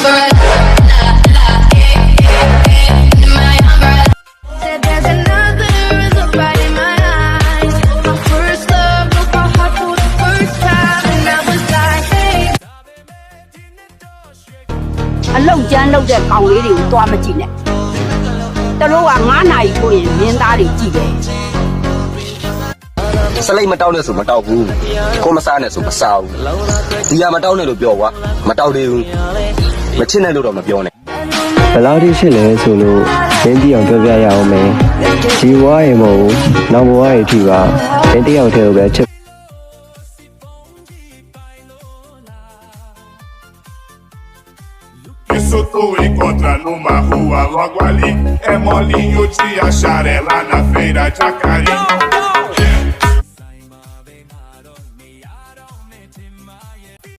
အလောက်ကျန်းလောက်တဲ့ကောင်လေးတွေကိုတွားမကြည့်နဲ့တလို့က9နာရီထိုးရင်မင်းသားတွေကြည့်တယ်စလိတ်မတောက်နဲ့ဆိုမတောက်ဘူးကိုမစားနဲ့ဆိုမစားဘူးဒီကမတောက်နဲ့လို့ပြောကွာမတောက်သေးဘူးမချစ်နဲ့လို့တော့မပြောနဲ့ဘယ်လောက်ထိရှိလဲဆိုလို့ရင်းကြည့်အောင်ပြောပြရအောင်မယ်ဒီဘဝရေမဟုတ်နောက်ဘဝရေထိပါရင်းတယောက်တည်းကိုပဲချစ်Isso tu encontra numa rua logo ali. É molinho de achar ela na feira de Acari.